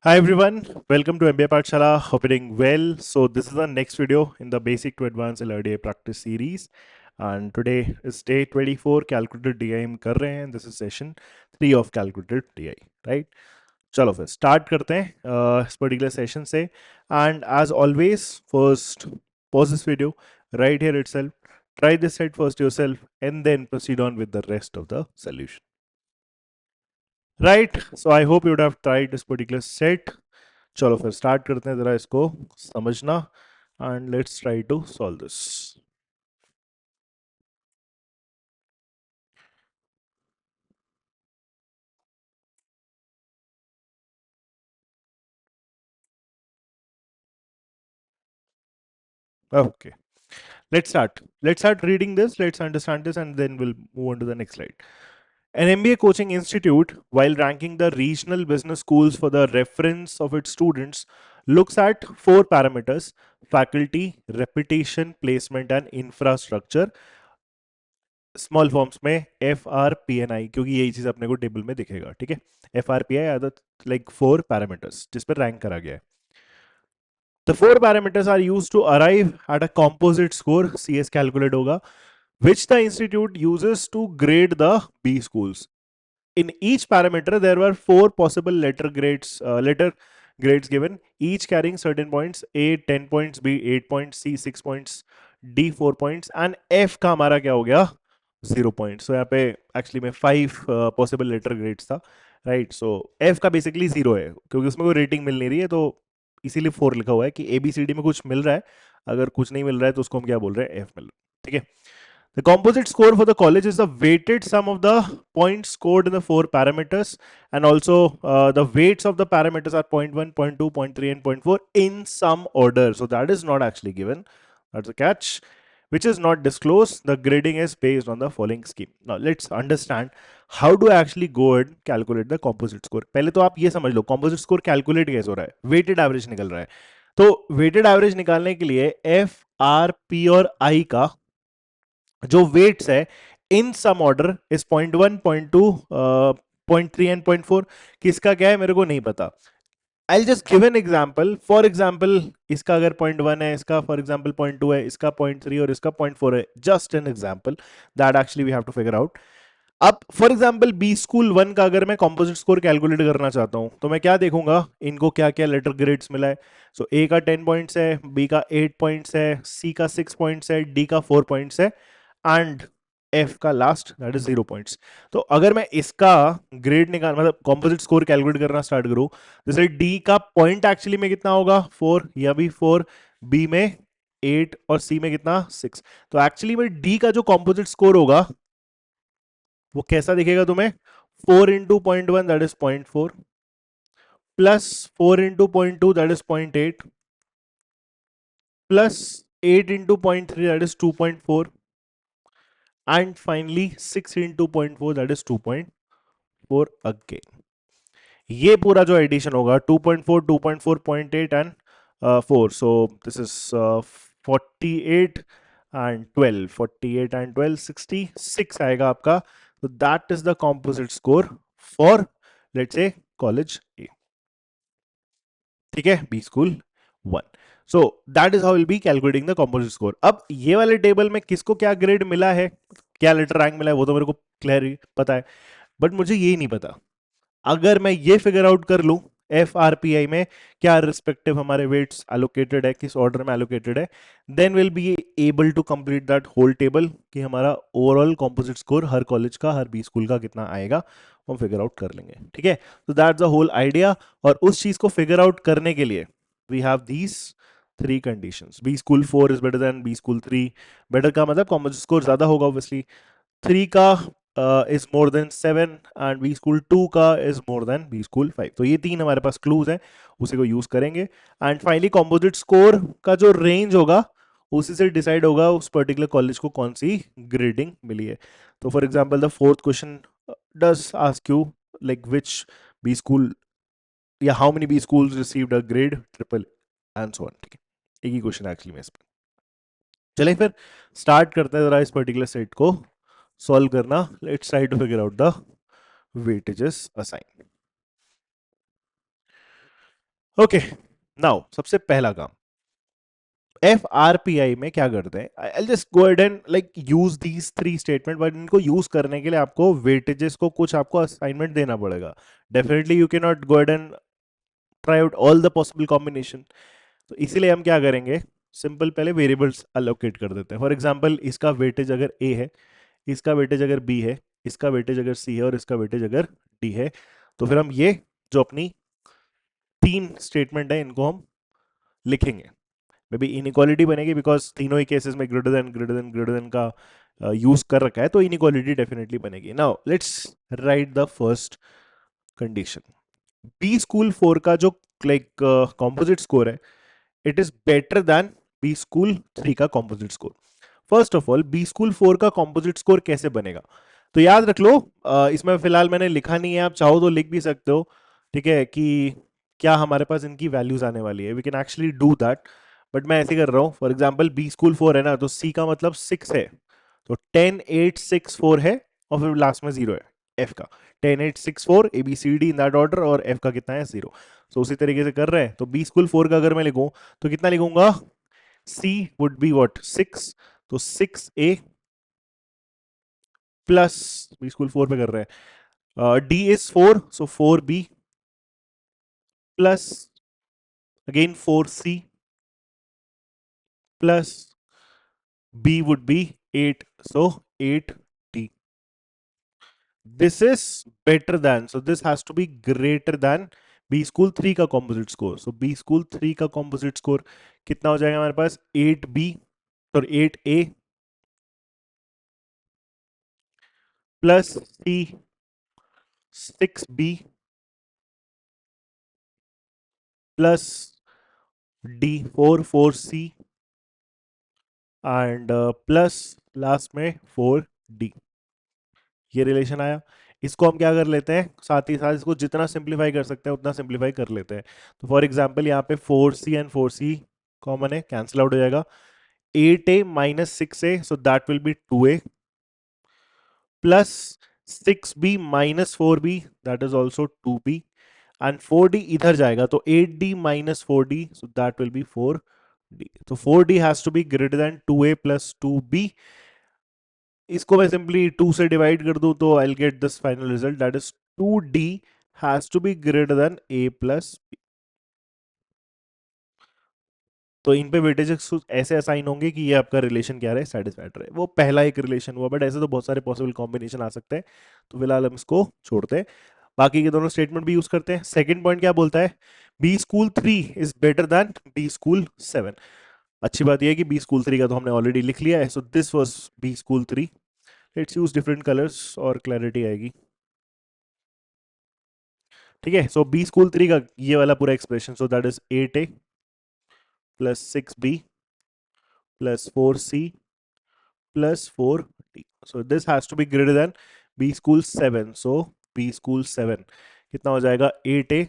Hi everyone, welcome to MBA Pathshala. Hope you're doing well. So this is the next video in the Basic to Advanced LRDI practice series, and today is day 24. Calculated DI हम कर रहे हैं. This is session 3 of calculated DI, right? चलो फिर start करते हैं इस particular session से. And as always, first pause this video right here itself. Try this set first yourself, and then proceed on with the rest of the solution. Right, so I hope you would have tried this particular set. चलो फिर start करते हैं जरा इसको समझना and let's try to solve this. Okay, let's start reading this, let's understand this, and then we'll move on to the next slide. An MBA coaching institute, while ranking the regional business schools for the reference of its students, looks at 4 parameters: faculty, reputation, placement, and infrastructure. Small forms में FRPNI, क्योंकि यही चीज अपने को table में दिखेगा. ठीक है, FRPI are the like 4 parameters जिस पर रैंक करा गया है. The 4 parameters are used to arrive at a composite score, CS calculate होगा, which the institute uses to grade the B schools. In each parameter, there were 4 possible letter grades given, each carrying certain points. A 10 points, B 8 points, C 6 points, D 4 points, and F का हमारा क्या हो गया 0 points. So यहाँ पे actually में 5 possible letter grades था, right? So F का basically 0 है क्योंकि उसमें कोई rating मिल नहीं रही है, तो इसीलिए 4 लिखा हुआ है कि ABCD में कुछ मिल रहा है, अगर कुछ नहीं मिल रहा है तो उसको हम क्या बोल रहे हैं, F मिल रहा है. ठीक है. The composite score for the college is the weighted sum of the points scored in the 4 parameters, and also the weights of the parameters are 0.1, 0.2, 0.3, and 0.4 in some order. So that is not actually given. That's a catch, which is not disclosed. The grading is based on the following scheme. Now let's understand how to actually go ahead and calculate the composite score. पहले तो आप ये समझ लो composite score calculate कैसे हो रहा है. Weighted average निकल रहा है. तो weighted average निकालने के लिए F, R, P और I का जो वेट्स है इन सम ऑर्डर इज 0.1, 0.2, 0.3 एंड 0.4. किसका क्या है मेरे को नहीं पता. I just give an example. For example इसका अगर 0.1 है, इसका फॉर एग्जाम्पल 0.2 है, इसका 0.3 और इसका 0.4 है. Just an example that actually we have to figure out. अब फॉर एग्जाम्पल बी स्कूल 1 का अगर मैं कॉम्पोजिट स्कोर कैलकुलेट करना चाहता हूं तो मैं क्या देखूंगा, इनको क्या क्या लेटर ग्रेड्स मिला है. सो ए का 10 पॉइंट्स है, बी का 8 पॉइंट्स है, सी का 6 पॉइंट्स है, डी का 4 पॉइंट्स है, एंड एफ का लास्ट दैट इज 0 पॉइंट्स. तो अगर मैं इसका ग्रेड निकाल मतलब कॉम्पोजिट स्कोर कैलकुलेट करना स्टार्ट करूं, जैसे डी का पॉइंट एक्चुअली में कितना होगा 4, या भी 4, बी में 8 और सी में कितना 6. तो एक्चुअली में डी का जो कॉम्पोजिट स्कोर होगा वो कैसा दिखेगा तुम्हें, 4 into 0.1 that is 0.4, plus 4 into 0.2 that is 0.8, plus 8 into 0.3 that is 2.4, and finally 6 into 0.4 that is 2.4 again. ये पूरा जो एडिशन होगा 2.4, 2.4, 0.8 and 4. So this is 48 and 12, 48 and 12, 66 आएगा आपका. So that is the composite score for let's say college A. ठीक है, B school 1. So that is how we'll be calculating the composite score. अब ये वाले टेबल में किसको क्या ग्रेड मिला है, क्या लेटर रैंक मिला है, वो तो मेरे को क्लियर पता है, बट मुझे ये नहीं पता. अगर मैं ये फिगर आउट कर लूं एफ आर पी आई में क्या रिस्पेक्टिव हमारे वेट्स एलोकेटेड है, किस ऑर्डर में एलोकेटेड है, then will be able to complete that whole table कि हमारा ओवरऑल कॉम्पोजिट स्कोर हर कॉलेज का, हर बी स्कूल का कितना आएगा, हम फिगर आउट कर लेंगे. ठीक है, तो दैट्स द होल आइडिया. और उस चीज को फिगर आउट करने के लिए we have these 3 conditions. B school 4 is better than B school 3. Better का मतलब कॉम्पोजिट स्कोर ज्यादा होगा ऑब्वियसली. 3 का is more than 7 and B school 2 का is more than B school 5. तो ये 3 हमारे पास क्लूज हैं, उसी को यूज करेंगे. एंड फाइनली कॉम्पोजिट स्कोर का जो रेंज होगा उसी से डिसाइड होगा उस पर्टिकुलर कॉलेज को कौन सी ग्रेडिंग मिली है. तो for example the fourth question does ask you like which B school या how many B schools received a grade triple and so on. ठीक है, एक ही क्वेश्चन एक्चुअली में इस पर. चलिए फिर स्टार्ट करते हैं जरा इस पर्टिकुलर सेट को सॉल्व करना. Let's try to figure out the weightages assign. Okay, now सबसे पहला काम, FRPI में क्या करते हैं, I just go ahead and like use these three statement, but इनको यूज करने के लिए आपको वेटेजेस को कुछ आपको असाइनमेंट देना पड़ेगा. Definitely you can not go ahead and try out all the possible combination. तो इसीलिए हम क्या करेंगे, सिंपल पहले वेरिएबल्स अलोकेट कर देते हैं. फॉर एग्जांपल इसका वेटेज अगर ए है, इसका वेटेज अगर बी है, इसका वेटेज अगर सी है और इसका वेटेज अगर डी है, तो फिर हम ये जो अपनी तीन स्टेटमेंट है इनको हम लिखेंगे. मे बी इनइक्वालिटी बनेगी बिकॉज तीनों ही केसेस में ग्रेटर देन का यूज कर रखा है, तो इनइक्वालिटी डेफिनेटली बनेगी. Now let's write the first condition. B school 4 का जो लाइक कॉम्पोजिट स्कोर है, it is better than B school 3 का composite score. First of all B school 4 का कॉम्पोजिट स्कोर कैसे बनेगा, तो याद रख लो, इसमें फिलहाल मैंने लिखा नहीं है, आप चाहो तो लिख भी सकते हो. ठीक है, कि क्या हमारे पास इनकी वैल्यूज आने वाली है, we can actually do that, but मैं ऐसे कर रहा हूँ. फॉर एग्जाम्पल बी स्कूल 4 है ना, तो सी का मतलब 6 है, तो 10 8 6 4 है, और फिर लास्ट में 0 है एफ का. 10 8 6 4 ABCD इन दैट ऑर्डर, और एफ का कितना है 0. तो उसी तरीके से कर रहे हैं. तो बी स्कूल 4 का अगर मैं लिखूं तो कितना लिखूंगा, C would be what 6, तो 6A प्लस, बी स्कूल 4 पे कर रहे हैं, D is 4, so 4B plus again 4C plus B would be 8, so 8D. This is better than, so this has to be greater than B school 3 का composite score. So B school 3 का composite score कितना हो जाएगा हमारे पास, 8B और 8A plus C 6B plus D 4C and plus last में 4D. ये relation आया. इसको हम क्या कर लेते हैं, साथ ही साथ इसको जितना सिंप्लीफाई कर सकते हैं उतना सिंप्लीफाई कर लेते हैं. तो फॉर एग्जांपल यहाँ पे 4C एंड 4C कॉमन है, कैंसिल आउट हो जाएगा. 8A minus 6A, so that will be 2A plus 6B minus 4B, that is also 2B, and 4D इधर जाएगा तो 8D minus 4D, so that will be 4D. तो 4D has to be greater than 2A plus 2B. इसको मैं simply 2 से divide कर दूं तो I will get this final result, that is 2D has to be greater than A plus B. तो इन पे weightages ऐसे असाइन होंगे कि ये आपका रिलेशन क्या रहे, सेटिस्फाइड रहे. वो पहला एक रिलेशन हुआ, बट ऐसे तो बहुत सारे पॉसिबल कॉम्बिनेशन आ सकते हैं, तो फिलहाल हम इसको छोड़ते हैं. बाकी के दोनों स्टेटमेंट भी यूज करते हैं. सेकंड पॉइंट क्या बोलता है, B school 3 is better than B school 7. अच्छी बात यह है कि बी स्कूल 3 का तो हमने ऑलरेडी लिख लिया है, so this was B school 3. Let's use different colours और क्लैरिटी आएगी. ठीक है, सो बी स्कूल 3 का ये वाला पूरा expression, so that is 8A plus 6B plus 4C plus 4D. So this has to be greater than B school 7. So B school 7 कितना हो जाएगा, 8A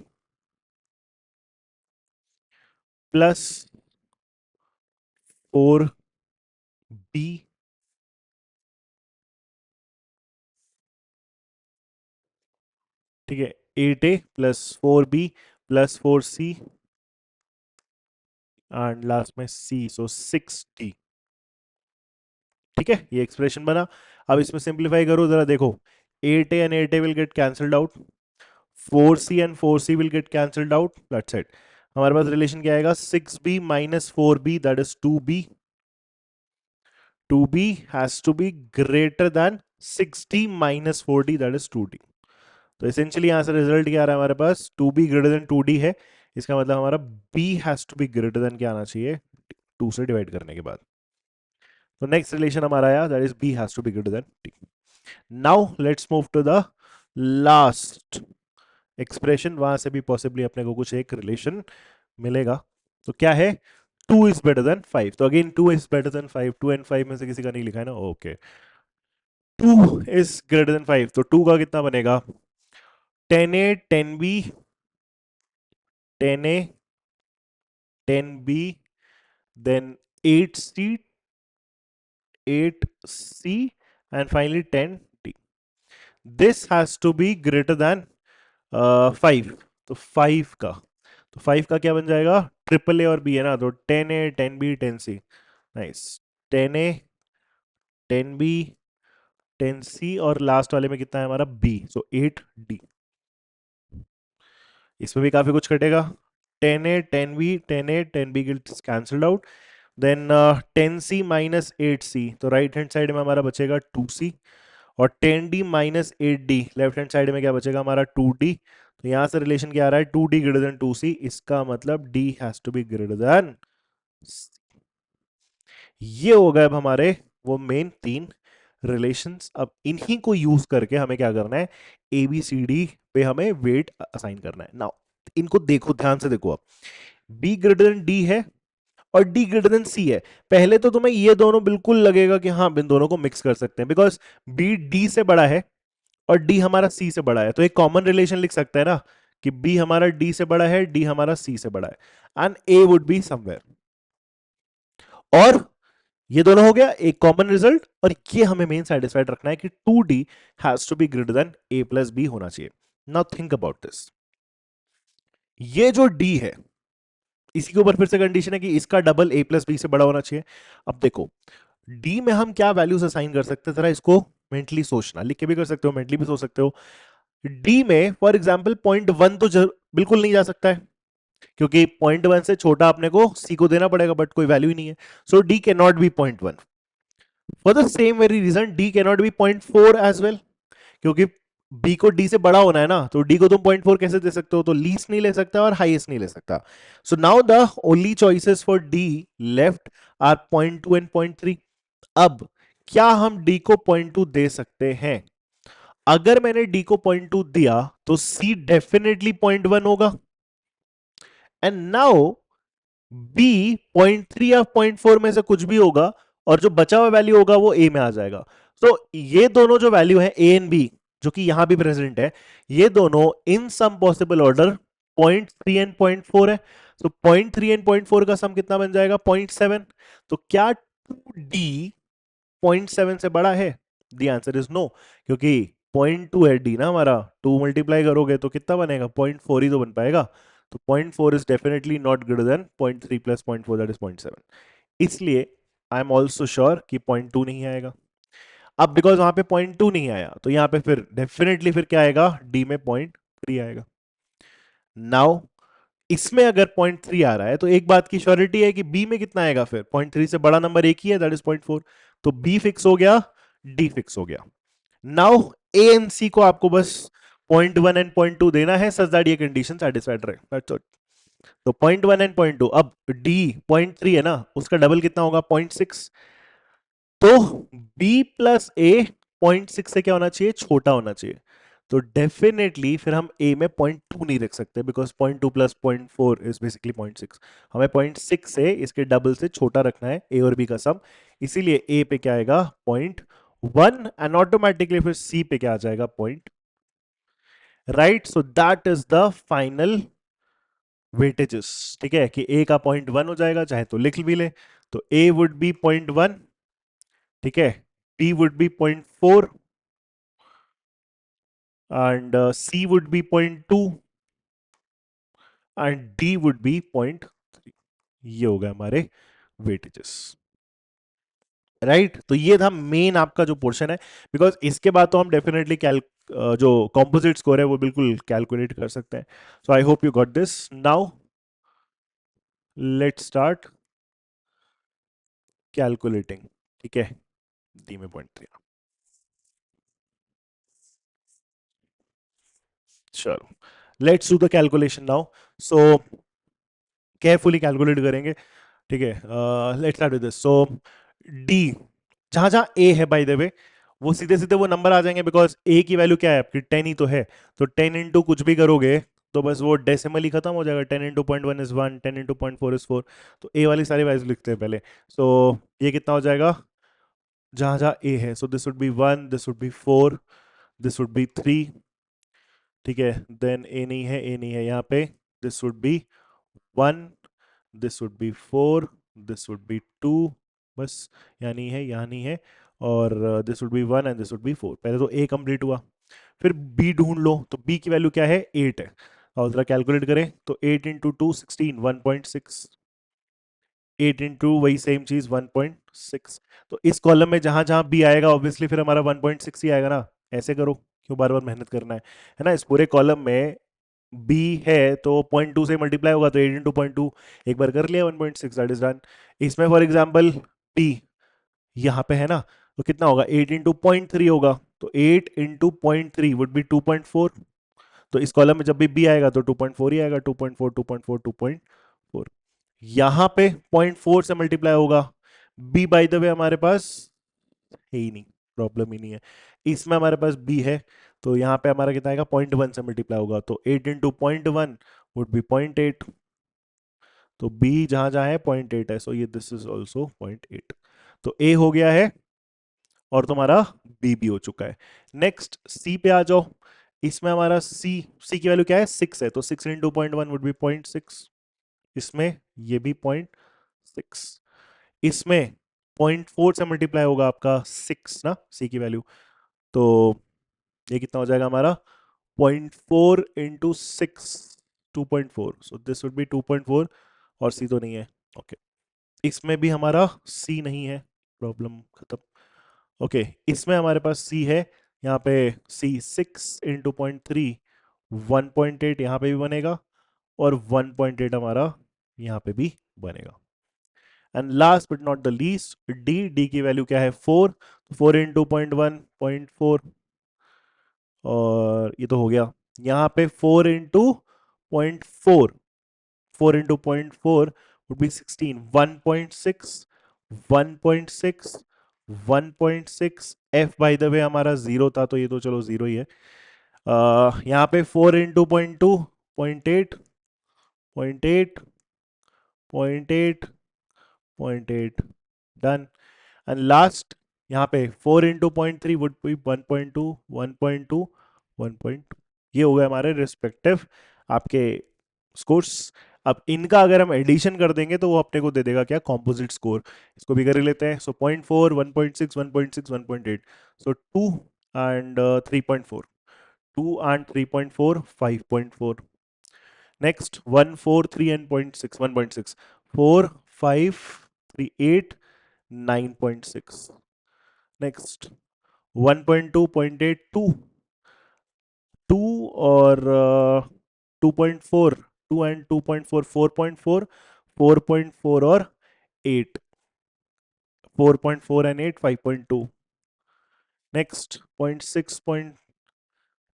प्लस 4B ठीक है, 8A plus 4B plus 4C and last में C, सो 6D. ठीक है, ये expression बना. अब इसमें सिंप्लीफाई करो जरा, देखो 8A and 8A will get cancelled out, 4C and 4C will get cancelled out, that's it. हमारे पास रिलेशन क्या आएगा, 6B minus 4B, that is 2B. 2B has to be greater than 6D minus 4D, that is 2D. तो essentially यहाँ से result क्या आ रहा है हमारे पास, 2B greater than 2D है. इसका मतलब हमारा B has to be greater than क्या आना चाहिए, 2 से डिवाइड करने के बाद. तो नेक्स्ट रिलेशन हमारा आया, that is B has to be greater than D. Now let's move to the last expression. वहां से भी पॉसिबली अपने को कुछ एक रिलेशन मिलेगा. तो क्या है, 2 इज बेटर देन 5. तो again 2 is better then 5, 2 and 5 में से किसी का नहीं लिखा है ना, ओके. 2 इज ग्रेटर देन 5, तो 2 का कितना बनेगा, 10A 10B 10A 10B then 8C 8C and finally 10D. This has to be greater than 5. तो 5 का, तो 5 का क्या बन जाएगा, ट्रिपल ए और बी है ना, तो 10A 10B 10C। Nice. 10A 10B 10C और लास्ट वाले में कितना है हमारा बी, सो 8D। इसमें भी काफी कुछ कटेगा। 10A 10B 10A 10B gets cancelled out. Then 10C minus 8C, तो राइट हैंड साइड में हमारा बचेगा 2C। और 10D minus 8D, left hand side में क्या बचेगा हमारा 2D। तो यहां से रिलेशन क्या आ रहा है, 2D ग्रेटर देन 2C, इसका मतलब D has to be greater than. ये हो गए अब हमारे वो मेन तीन रिलेशंस। अब इन्हीं को यूज करके हमें क्या करना है, ए बी सी डी पे हमें वेट असाइन करना है। नाउ इनको देखो, ध्यान से देखो। अब बी ग्रेटर देन डी है और डी ग्रेटर देन सी है। पहले तो तुम्हें ये दोनों बिल्कुल लगेगा कि हाँ इन दोनों को मिक्स कर सकते हैं, बिकॉज बी डी से बड़ा है और डी हमारा सी से बड़ा है। तो एक कॉमन रिलेशन लिख सकते हैं ना कि बी हमारा डी से बड़ा है, डी हमारा सी से बड़ा है, and A would be somewhere. और ये दोनों हो गया एक कॉमन रिजल्ट। और ये हमें मेन सेटिस्फाइड रखना है कि 2D has to be greater than a plus B होना चाहिए। Now think about this. ये जो D है, इसी के ऊपर फिर से कंडीशन है कि इसका डबल a प्लस बी से बड़ा होना चाहिए। अब देखो D में हम क्या वैल्यूज असाइन कर सकते हैं, जरा इसको मेंटली सोचना, लिख के भी कर सकते हो, मेंटली भी सोच सकते हो। D में फॉर एग्जाम्पल .1 तो बिल्कुल नहीं जा सकता है, क्योंकि .1 से छोटा अपने को C को देना पड़ेगा, बट कोई वैल्यू ही नहीं है। सो D can not be .1। For the same very reason, D cannot be 0.4 as well, क्योंकि B को D से बड़ा होना है ना, तो D को तुम 0.4 कैसे दे सकते हो, तो लीस्ट नहीं ले सकता और हाईएस्ट नहीं ले सकता। So now the only choices for D left are 0.2 and 0.3। अब क्या हम D को 0.2 दे सकते हैं? अगर मैंने D को 0.2 दिया तो C डेफिनेटली 0.1 होगा, एंड नाउ बी 0.3 या 0.4 में से कुछ भी होगा, और जो बचा हुआ वैल्यू होगा वो ए में आ जाएगा। तो ये दोनों जो वैल्यू है ए एंड बी, जो कि यहां भी प्रेजेंट है, ये दोनों इन सम पॉसिबल ऑर्डर 0.3 एंड 0.4 है। तो 0.3 एंड 0.4 का सम कितना बन जाएगा, 0.7। तो क्या 2D 0.7 से बड़ा है? द आंसर इज नो, क्योंकि 0.2 है डी ना हमारा, 2 मल्टीप्लाई करोगे तो कितना बनेगा, 0.4 ही तो बन पाएगा। तो 0.4 is definitely not greater than 0.3 plus 0.4 that is 0.7। इसलिए आई एम ऑल्सो श्योर कि 0.2 नहीं आएगा। अब बिकॉज वहां पे 0.2 नहीं आया, तो यहां पे फिर डेफिनेटली फिर क्या आएगा, डी में 0.3 आएगा। नाउ इसमें अगर 0.3 आ रहा है तो एक बात की श्योरिटी है कि बी में कितना आएगा, फिर 0.3 से बड़ा नंबर एक ही है, दैट इज 0.4। तो बी फिक्स हो गया, डी फिक्स हो गया। नाउ ए एंड सी को आपको बस 0.1 एंड 0.2 देना है, सच दैट ये कंडीशन सेटिस्फाइड रहे, दैट्स ऑल। तो 0.1 एंड 0.2। अब डी 0.3 है ना, उसका डबल कितना होगा, 0.6। तो b प्लस ए 0.6 से क्या होना चाहिए, छोटा होना चाहिए। तो डेफिनेटली फिर हम a में 0.2 नहीं रख सकते, बिकॉज 0.2 प्लस 0.4 इज बेसिकली 0.6। हमें 0.6 से इसके डबल से छोटा रखना है a और b का सम। इसीलिए a पे क्या आएगा, 0.1, एंड ऑटोमेटिकली फिर c पे क्या आ जाएगा, point. Right, so that is the final weightages. ठीक है, कि a का 0.1 हो जाएगा, चाहे तो लिख भी ले। तो a वुड बी 0.1, ठीक है, b would be 0.4 and C would be 0.2 and D would be 0.3। ये हो गए हमारे वेटेजेस। राइट, तो ये था मेन आपका जो पोर्शन है, बिकॉज इसके बाद तो हम डेफिनेटली जो कॉम्पोजिट स्कोर है वो बिल्कुल कैलकुलेट कर सकते हैं। So I hope you got this. Now let's start calculating. ठीक है, डी में 0.3। चलो let's do the calculation now. So carefully calculate करेंगे। ठीक है, let's start with this. So D, जहां जहां ए है बाय द वे, वो सीधे सीधे वो नंबर आ जाएंगे, बिकॉज ए की वैल्यू क्या है आपकी, 10 ही तो है। तो 10 इंटू कुछ भी करोगे तो बस वो डेसिमल ही खत्म हो जाएगा। 10 इंटू 0.1 इज 1, 10 इंटू 0.4 इज 4। तो ए वाली सारी वैल्यू लिखते हैं पहले। सो ये कितना हो जाएगा, जहां जहां ए है, so this would be 1, this would be 4, this would be 3। ठीक है, देन ए नहीं है, ए नहीं है यहाँ पे, this would be 1, this would be 4, this would be 2, बस यहाँ नहीं है, यहाँ नहीं है, और this would be 1 and this would be 4। पहले तो ए कंप्लीट हुआ, फिर बी ढूंढ लो। तो बी की वैल्यू क्या है, 8 है। और जरा कैलकुलेट करें तो 8 × 2 16 1.6, 8 × वही सेम चीज 1.6। तो इस कॉलम में जहां जहां बी आएगा ऑब्वियसली फिर हमारा 1.6 ही आएगा ना। ऐसे करो, क्यों बार बार मेहनत करना है ना। इस पूरे कॉलम में बी है तो 0.2 से मल्टीप्लाई होगा, तो 8 × 0.2 एक बार कर लिया 1.6, दैट इज डन। इसमें फॉर एग्जाम्पल बी यहाँ पे है ना, तो कितना होगा 8 × 0.3 होगा, तो 8 × 0.3 वुड बी 2.4। तो इस कॉलम में जब भी बी आएगा तो 2.4 ही आएगा, 2.4 2.4 2.4। यहां पे 0.4 से मल्टीप्लाई होगा, बी बाय द वे हमारे पास है ही नहीं, प्रॉब्लम ही नहीं है। इसमें हमारे पास बी है, तो यहाँ पे हमारा कितना आएगा 0.1 से मल्टीप्लाई होगा, तो 8 × 0.1 वुड बी 0.8। तो बी जहां जहां है 0.8 है, सो ये दिस इज ऑल्सो 0.8। तो ए हो गया है और तुम्हारा बी भी हो चुका है। नेक्स्ट सी पे आ जाओ। इसमें हमारा सी की वैल्यू क्या है 6 है, तो 6 × 0.1 वुड बी 0.6। इसमें ये भी 0.6। इसमें 0.4 से मल्टीप्लाई होगा आपका 6 ना, सी की वैल्यू। तो ये कितना हो जाएगा हमारा 0.4 × 6, 2.4, सो दिस वुड बी 2.4। और सी तो नहीं है, ओके। इसमें भी हमारा सी नहीं है, प्रॉब्लम खत्म। ओके, इसमें हमारे पास सी है, यहाँ पे सी 6 × 0.3 1.8 यहाँ पे भी बनेगा, और 1.8 हमारा यहाँ पे भी बनेगा। And last but not the least D की वैल्यू क्या है 4, 4 × 2.1 0.4, और ये तो हो गया। यहाँ पे 4 × 0.4, 4 × 0.4 would be 16, 1.6, 1.6, 1.6। f by the way हमारा जीरो था, तो ये तो चलो जीरो ही है। यहाँ पे 4 × 0.2 0.8, 0.8, 0.8, 0.8, डन। एंड लास्ट यहाँ पे 4 × 0.3 वुड बी 1.2, 1.2, 1.2। ये हो गए हमारे रिस्पेक्टिव आपके स्कोर्स। अब इनका अगर हम एडिशन कर देंगे तो वो अपने को दे देगा क्या, कॉम्पोजिट स्कोर। इसको भी कर लेते हैं। सो 0.4, 1.6, 1.6, 1.8, सो 2 and 3.4, 2 and 3.4 5.4। Next 1 4 3 and 0.6 1.6, 4 5 3 8 9.6। Next 1.2 0.8 2, 2 और 2.4, 2 एंड 2.4 4.4, 4.4 और 8, 4.4 एंड 8 5.2। नेक्स्ट 0.6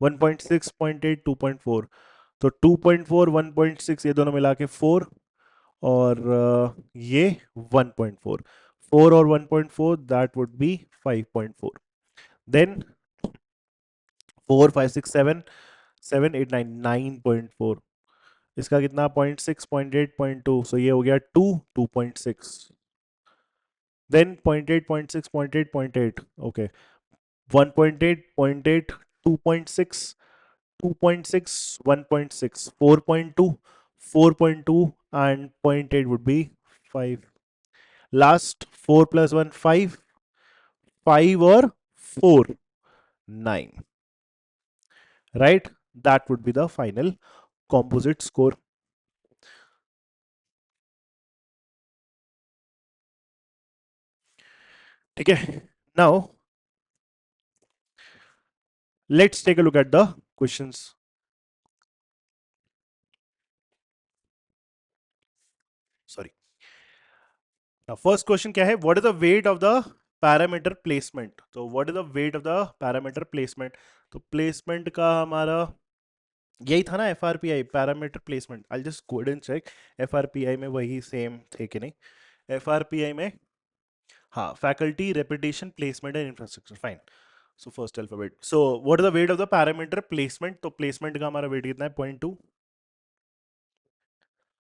1.6 0.8 2.4, तो 2.4 1.6 ये दोनों मिला के 4, और ये 1.4, 4 और 1.4 दैट वुड बी 5.4। देन 4 5 6 7 7 8 9 9.4, इसका कितना 0.6 0.8 0.2, सो ये हो गया 2 2.6। Then 0.8 0.6 0.8 0.8, okay, 1.8 0.8 2.6 2.6 1.6 4.2 4.2 and 0.8 would be 5। Last 4 plus 1 5, 5 or 4 9, right? That would be the final composite score. ठीक है, now let's take a look at the questions. Sorry. Now first question क्या है, what is the weight of the parameter placement? तो what is the weight of the parameter placement? तो placement का हमारा यही था ना, F R P I parameter placement. I just go and check F R P I में वही same थे कि नहीं। एफ आर पी आई में हाँ, faculty reputation placement and infrastructure, fine. So first alphabet, so what is the weight of the parameter placement? तो placement का हमारा वेट कितना है 0.2।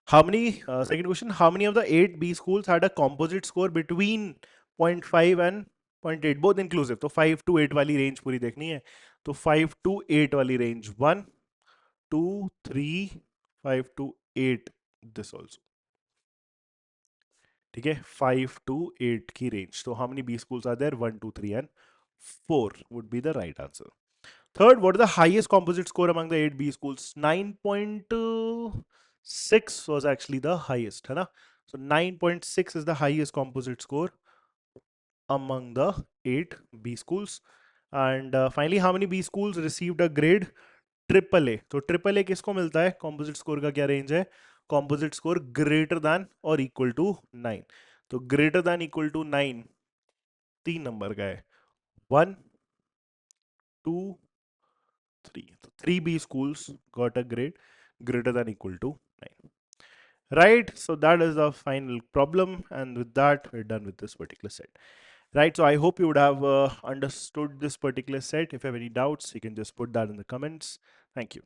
How many, second question, how many of the 8 B schools had a composite score between 0.5 and 0.8 both inclusive? तो 5 to 8 वाली range पूरी देखनी है, तो 5 to 8 वाली रेंज 1 2 3 5 to 8, दिस ऑल्सो। ठीक है, 5 to 8 की रेंज। तो how many B schools are there, 1 2 3 and 4 would be the right answer. Third, what is the highest composite score among the 8 B schools? 9.6 was actually the highest, है ना? So 9.6 is the highest composite score among the 8 B schools. And finally, how many B schools received a grade triple A? तो triple A किसको मिलता है? Composite score का क्या range है? Composite score greater than और इक्वल टू 9. तो greater than equal to 9 तीन नंबर का है, 1, 2, 3. तो 3B schools got a grade greater than equal to 9. Right, so that is the final problem, and with that we're done with this particular set. Right, so I hope you would have understood this particular set. If you have any doubts, you can just put that in the comments. Thank you.